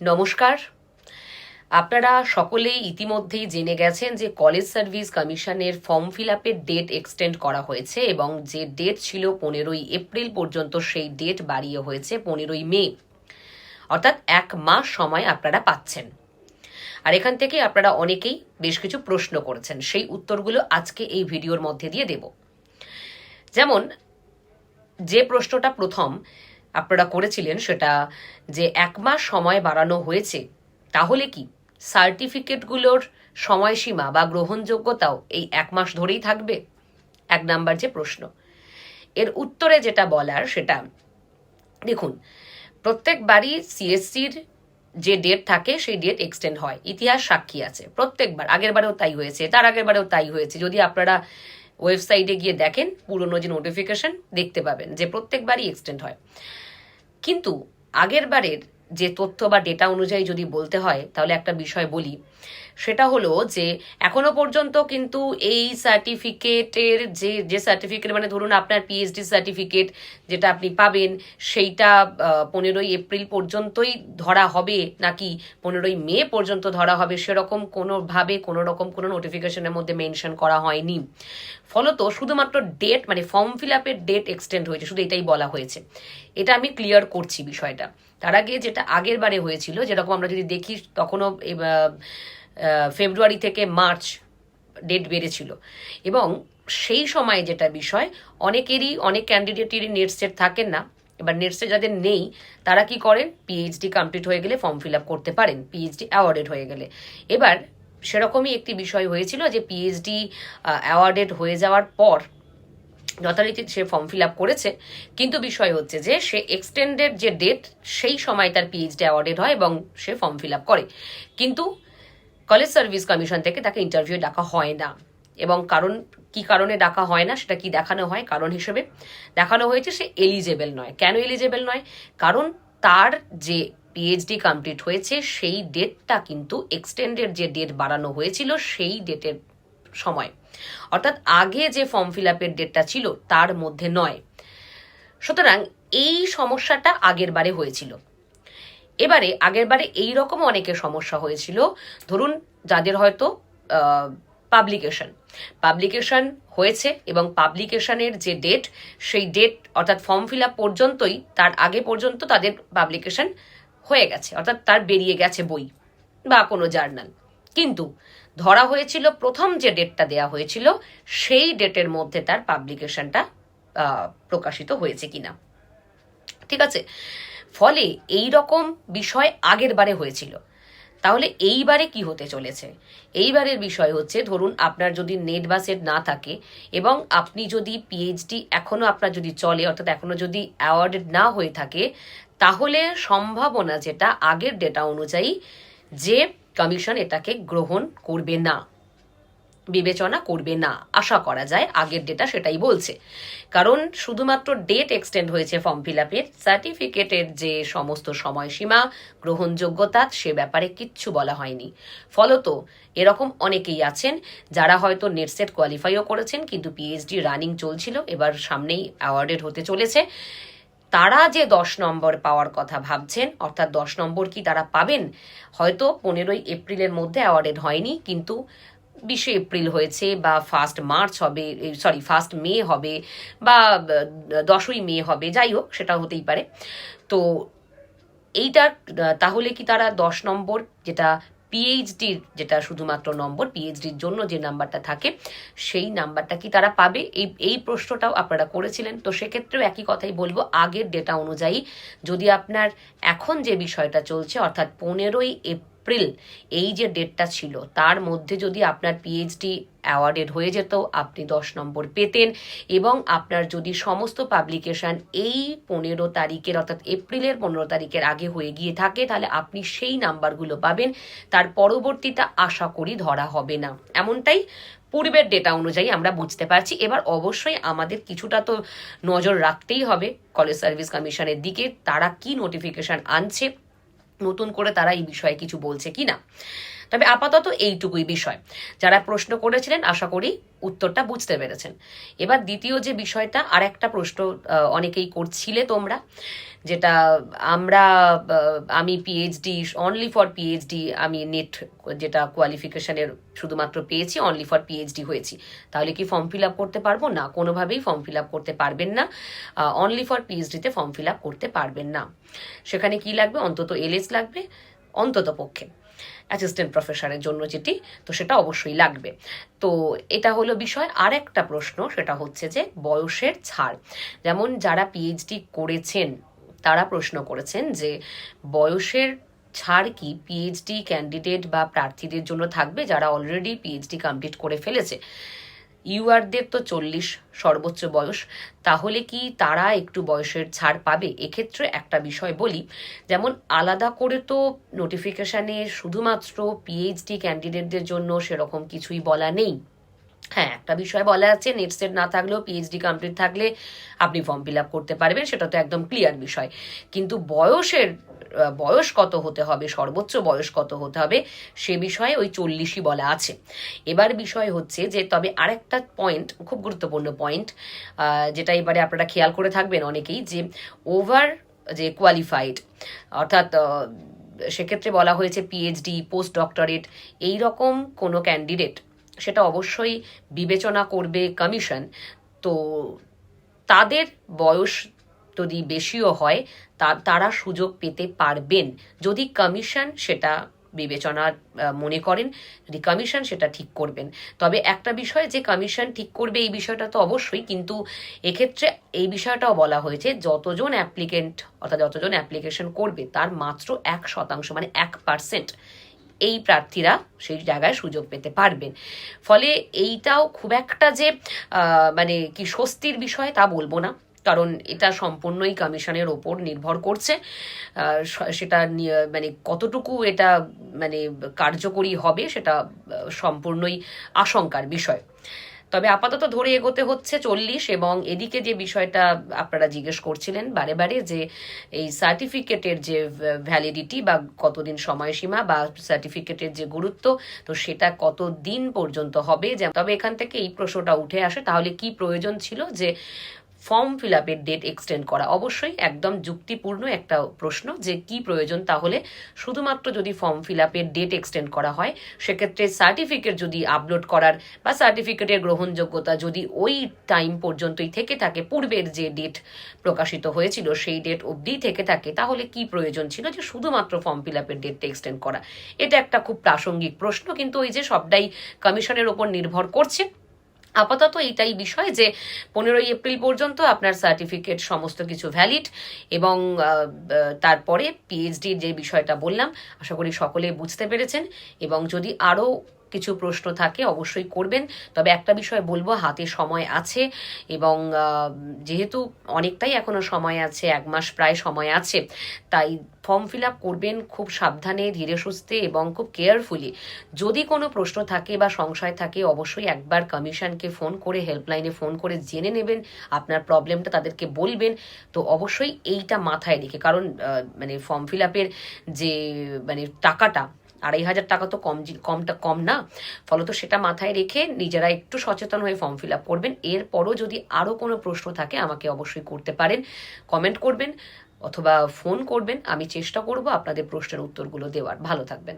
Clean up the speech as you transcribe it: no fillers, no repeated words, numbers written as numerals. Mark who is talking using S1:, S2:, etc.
S1: নমস্কার। আপনারা সকলেই ইতিমধ্যেই জেনে গেছেন যে কলেজ সার্ভিস কমিশনের ফর্ম ফিল আপের ডেট এক্সটেন্ড করা হয়েছে এবং যে ডেট ছিল 15ই এপ্রিল পর্যন্ত সেই ডেট বাড়িয়ে হয়েছে 15ই মে, অর্থাৎ 1 মাস সময় আপনারা পাচ্ছেন। আর এখান থেকে আপনারা অনেকেই বেশ কিছু প্রশ্ন করেছেন, সেই উত্তরগুলো আজকে এই ভিডিওর মধ্যে দিয়ে দেব। যেমন যে প্রশ্নটা প্রথম আপনারা করেছিলেন সেটা যে 1 মাস সময় বাড়ানো হয়েছে, তাহলে কি সার্টিফিকেটগুলোর সময়সীমা বা গ্রহণযোগ্যতাও এই 1 মাস ধরেই থাকবে? 1 নাম্বার যে প্রশ্ন, এর উত্তরে যেটা বলার সেটা দেখুন, প্রত্যেকবারই সিএসসির যে ডেট থাকে সেই ডেট এক্সটেন্ড হয়, ইতিহাস সাক্ষী আছে। প্রত্যেকবার, আগের বারেও তাই হয়েছে, তার আগের বারেও তাই হয়েছে। যদি আপনারা ওয়েবসাইটে গিয়ে দেখেন পুরনো যে নোটিফিকেশন দেখতে পাবেন যে প্রত্যেকবারই এক্সটেন্ড হয়। কিন্তু আগের বারের যে তথ্য বা ডেটা অনুযায়ী যদি বলতে হয় তাহলে একটা বিষয় বলি, সেটা হলো যে এখনো পর্যন্ত কিন্তু এই সার্টিফিকেটের যে সার্টিফিকেট, মানে ধরুন আপনার পিএইচডি সার্টিফিকেট যেটা আপনি পাবেন সেইটা 15ই এপ্রিল পর্যন্তই ধরা হবে নাকি 15ই মে পর্যন্ত ধরা হবে সেরকম কোনোভাবে কোনো রকম কোনো নোটিফিকেশনের মধ্যে মেনশন করা হয়নি। ফলত শুধুমাত্র ডেট, মানে ফর্ম ফিল আপের ডেট এক্সটেন্ড হয়েছে, শুধু এটাই বলা হয়েছে। এটা আমি ক্লিয়ার করছি বিষয়টা। তার আগে যেটা আগের বারে হয়েছিল, যেরকম আমরা যদি দেখি তখনও ফেব্রুয়ারি থেকে মার্চ ডেট বেড়েছিল, এবং সেই সময় যেটা বিষয়, অনেক ক্যান্ডিডেটেরই নেট সেট থাকেন না। এবার নেট সেট যাদের নেই তারা কি করেন, পিএইচডি কমপ্লিট হয়ে গেলে ফর্ম ফিল আপ করতে পারেন, পিএইচডি অ্যাওয়ার্ডেড হয়ে গেলে। এবার সেরকমই একটি বিষয় হয়েছিল যে পিএইচডি অ্যাওয়ার্ডেড হয়ে যাওয়ার পর যথারীতি সে ফর্ম ফিল আপ করেছে, কিন্তু বিষয় হচ্ছে যে সে এক্সটেন্ডেড যে ডেট সেই সময় তার পিএইচডি অ্যাওয়ার্ডেড হয় এবং সে ফর্ম ফিল আপ করে, কিন্তু কলেজ সার্ভিস কমিশন থেকে তাকে ইন্টারভিউ ডাকা হয় না। এবং কি কারণে ডাকা হয় না সেটা কি দেখানো হয়, কারণ হিসেবে দেখানো হয়েছে সে এলিজেবল নয়। কেন এলিজেবল নয়? কারণ তার যে পিএইচডি কমপ্লিট হয়েছে সেই ডেটটা কিন্তু এক্সটেন্ডেড যে ডেট বাড়ানো হয়েছিল সেই ডেটের সময়, অর্থাৎ আগে যে ফর্ম ফিল আপের ডেটটা ছিল তার মধ্যে নয়। সুতরাং এই সমস্যাটা আগের বারে হয়েছিল। এবারে আগের বারে এইরকম অনেকের সমস্যা হয়েছিল, ধরুন যাদের হয়তো পাবলিকেশন হয়েছে এবং পাবলিকেশনের যে ডেট সেই ডেট, অর্থাৎ ফর্ম ফিল আপ পর্যন্তই, তার আগে পর্যন্ত তাদের পাবলিকেশন হয়ে গেছে, অর্থাৎ তার বেরিয়ে গেছে বই বা কোনো জার্নাল, কিন্তু ধরা হয়েছিল প্রথম যে ডেটটা দেয়া হয়েছিল সেই ডেটের মধ্যে তার পাবলিকেশনটা প্রকাশিত হয়েছে কিনা। ঠিক আছে, ফলে এই রকম বিষয় আগের বারে হয়েছিল। তাহলে এইবারে কি হতে চলেছে? এইবারের বিষয় হচ্ছে, ধরুন আপনার যদি নেট বা সেট না থাকে এবং আপনি যদি পিএইচডি এখনো আপনার যদি চলে, অর্থাৎ এখনো যদি অ্যাওয়ার্ডেড না হয়ে থাকে, তাহলে সম্ভাবনা যেটা আগের ডেটা অনুযায়ী যে কমিশন এটাকে গ্রহণ করবে না, বিবেচনা করবে না, আশা করা যায় আগের ডেটা সেটাই বলছে। কারণ শুধুমাত্র ডেট এক্সটেন্ড হয়েছে ফর্ম ফিল আপের, সার্টিফিকেটের যে সমস্ত সময়সীমা, গ্রহণযোগ্যতা, সে ব্যাপারে কিচ্ছু বলা হয়নি। ফলত এরকম অনেকেই আছেন যারা হয়তো নেট সেট কোয়ালিফাইও করেছেন কিন্তু পিএইচডি রানিং চলছিল, এবার সামনেই অ্যাওয়ার্ডেড হতে চলেছে, তারা যে 10 নম্বর পাওয়ার কথা ভাবছেন, অর্থাৎ 10 নম্বর কি তারা পাবেন? হয়তো 15ই এপ্রিলের মধ্যে অ্যাওয়ার্ডেড হয়নি, কিন্তু 20শে এপ্রিল হয়েছে বা 1 মার্চ হবে, সরি 1 মে হবে বা 10ই মে হবে, যাই হোক সেটা হতেই পারে। তো এইটা তাহলে কি তারা 10 নম্বর, যেটা পিএইচডির যেটা শুধুমাত্র নম্বর, পিএইচডির জন্য যে নাম্বারটা থাকে সেই নাম্বারটা কি তারা পাবে? এই প্রশ্নটাও আপনারা করেছিলেন। তো সেক্ষেত্রেও একই কথাই বলবো, আগের ডেটা অনুযায়ী যদি আপনার এখন যে বিষয়টা চলছে, অর্থাৎ 15ই এপ্রিল এই যে ডেটটা ছিল তার মধ্যে যদি আপনার পিএইচডি অ্যাওয়ার্ডেড হয়ে যেত, আপনি 10 নম্বর পেতেন, এবং আপনার যদি সমস্ত পাবলিকেশন এই 15 তারিখের, অর্থাৎ এপ্রিলের 15 তারিখের আগে হয়ে গিয়ে থাকে, তাহলে আপনি সেই নাম্বারগুলো পাবেন। তার পরবর্তীটা আশা করি ধরা হবে না, এমনটাই পূর্বের ডেটা অনুযায়ী আমরা বুঝতে পারছি। এবার অবশ্যই আমাদের কিছুটা তো নজর রাখতেই হবে কলেজ সার্ভিস কমিশনের দিকে, তারা কি নোটিফিকেশন আনছে, নতুন করে তারা এই বিষয়ে কিছু বলছে কিনা। তবে আপাতত এইটুকুই বিষয়। যারা প্রশ্ন করেছিলেন আশা করি উত্তরটা বুঝতে পেরেছেন। এবার দ্বিতীয় যে বিষয়টা, আর একটা প্রশ্ন অনেকেই করছিলে তোমরা, যেটা আমি পিএইচডি, অনলি ফর পিএইচডি, আমি নেট যেটা কোয়ালিফিকেশনের শুধুমাত্র পেয়েছি, অনলি ফর পিএইচডি হয়েছি, তাহলে কি ফর্ম ফিল আপ করতে পারবো? না, কোনোভাবেই ফর্ম ফিল আপ করতে পারবেন না। অনলি ফর পিএইচডিতে ফর্ম ফিল আপ করতে পারবেন না। সেখানে কি লাগবে? অন্তত এলএস লাগবে, অন্তত পক্ষে অ্যাসিস্ট্যান্ট প্রফেসরের জন্য যেটি, তো সেটা অবশ্যই লাগবে। তো এটা হলো বিষয়। আর একটা প্রশ্ন, সেটা হচ্ছে যে বয়সের ছাড়। যেমন যারা পিএইচডি করেছেন তারা প্রশ্ন করেছেন যে বয়সের ছাড় কি পিএইচডি ক্যান্ডিডেট বা প্রার্থীদের জন্য থাকবে যারা অলরেডি পিএইচডি কমপ্লিট করে ফেলেছে? ইউআরদের তো 40 সর্বোচ্চ বয়স, তাহলে কি তারা একটু বয়সের ছাড় পাবে? এক্ষেত্রে একটা বিষয় বলি, যেমন আলাদা করে তো নোটিফিকেশনে শুধুমাত্র পিএইচডি ক্যান্ডিডেটদের জন্য সেরকম কিছুই বলা নেই। হ্যাঁ, একটা বিষয় বলা আছে, নেট সেট না থাকলেও পিএইচডি কমপ্লিট থাকলে আপনি ফর্ম ফিল আপ করতে পারবেন, সেটা তো একদম ক্লিয়ার বিষয়। কিন্তু বয়স কত হতে হবে, সর্বোচ্চ বয়স কত হতে হবে, সে বিষয়ে ওই 40ই বলা আছে। এবার বিষয় হচ্ছে যে, তবে আরেকটা পয়েন্ট, খুব গুরুত্বপূর্ণ পয়েন্ট, যেটা এবারে আপনারা খেয়াল করে থাকবেন অনেকেই, যে ওভার যে কোয়ালিফাইড, অর্থাৎ সেক্ষেত্রে বলা হয়েছে পিএইচডি, পোস্ট ডক্টরেট, এইরকম কোনো ক্যান্ডিডেট, সেটা অবশ্যই বিবেচনা করবে কমিশন। তো তাদের বয়স যদি বেশিও হয় তারা সুযোগ পেতে পারবেন, যদি কমিশন সেটা বিবেচনা মনে করেন, যদি কমিশন সেটা ঠিক করবেন। তবে একটা বিষয়, যে কমিশন ঠিক করবে এই বিষয়টা তো অবশ্যই, কিন্তু এক্ষেত্রে এই বিষয়টাও বলা হয়েছে যতজন অ্যাপ্লিকেন্ট, অর্থাৎ যতজন অ্যাপ্লিকেশন করবে তার মাত্র 1%, মানে 1% এই প্রার্থীরা সেই জায়গায় সুযোগ পেতে পারবেন। ফলে এইটাও খুব একটা যে মানে কি স্বস্তির বিষয় তা বলবো না, কারণ এটা সম্পূর্ণই কমিশনের ওপর নির্ভর করছে। সেটা মানে কতটুকু এটা মানে কার্যকরী হবে সেটা সম্পূর্ণই আশঙ্কার বিষয়। তবে আপাতত ধরে এগোতে হচ্ছে 40। এবং এদিকে যে বিষয়টা আপনারা জিজ্ঞেস করছিলেন বারে বারে, যে এই সার্টিফিকেটের যে ভ্যালিডিটি বা কতদিন সময়সীমা বা সার্টিফিকেটের যে গুরুত্ব, তো সেটা কতদিন পর্যন্ত হবে। তবে এখান থেকে এই প্রশ্নটা উঠে আসে, তাহলে কি প্রয়োজন ছিল যে ফর্ম ফিল আপের ডেট এক্সটেন্ড করা? অবশ্যই একদম যুক্তিপূর্ণ একটা প্রশ্ন, যে কি প্রয়োজন তাহলে? শুধুমাত্র যদি ফর্ম ফিল আপের ডেট এক্সটেন্ড করা হয়, সেক্ষেত্রে সার্টিফিকেট যদি আপলোড করার বা সার্টিফিকেটের গ্রহণযোগ্যতা যদি ওই টাইম পর্যন্তই থেকে থাকে, পূর্বের যে ডেট প্রকাশিত হয়েছিল সেই ডেট অবধি থেকে থাকে, তাহলে কি প্রয়োজন ছিল যে শুধুমাত্র ফর্ম ফিল আপের ডেটটা এক্সটেন্ড করা? এটা একটা খুব প্রাসঙ্গিক প্রশ্ন, কিন্তু ওই যে সবটাই কমিশনের ওপর নির্ভর করছে। আপাতত এইটাই বিষয় যে 15ই এপ্রিল পর্যন্ত আপনার সার্টিফিকেট সমস্ত কিছু ভ্যালিড, এবং তারপরে পিএইচডির যে বিষয়টা বললাম, আশা করি সকলে বুঝতে পেরেছেন। এবং যদি আরও কিছু প্রশ্ন থাকে অবশ্যই করবেন। তবে একটা বিষয় বলবো, হাতে সময় আছে, এবং যেহেতু অনেকটাই এখনো সময় আছে, 1 মাস প্রায় সময় আছে, তাই ফর্ম ফিল আপ করবেন খুব সাবধানে, ধীরে সুস্থে এবং খুব কেয়ারফুলি। যদি কোনো প্রশ্ন থাকে বা সংশয় থাকে, অবশ্যই একবার কমিশনকে ফোন করে, হেল্পলাইনে ফোন করে জেনে নেবেন, আপনার প্রবলেমটা তাদেরকে বলবেন। তো অবশ্যই এইটা মাথায় রেখে, কারণ মানে ফর্ম ফিল আপের যে মানে টাকাটা, 2,500 টাকা তো কম না। ফলত সেটা মাথায় রেখে নিজেরা একটু সচেতন হয়ে ফর্ম ফিল আপ করবেন। এরপরও যদি আরও কোনো প্রশ্ন থাকে আমাকে অবশ্যই করতে পারেন, কমেন্ট করবেন অথবা ফোন করবেন, আমি চেষ্টা করব আপনাদের প্রশ্নের উত্তরগুলো দেওয়ার। ভালো থাকবেন।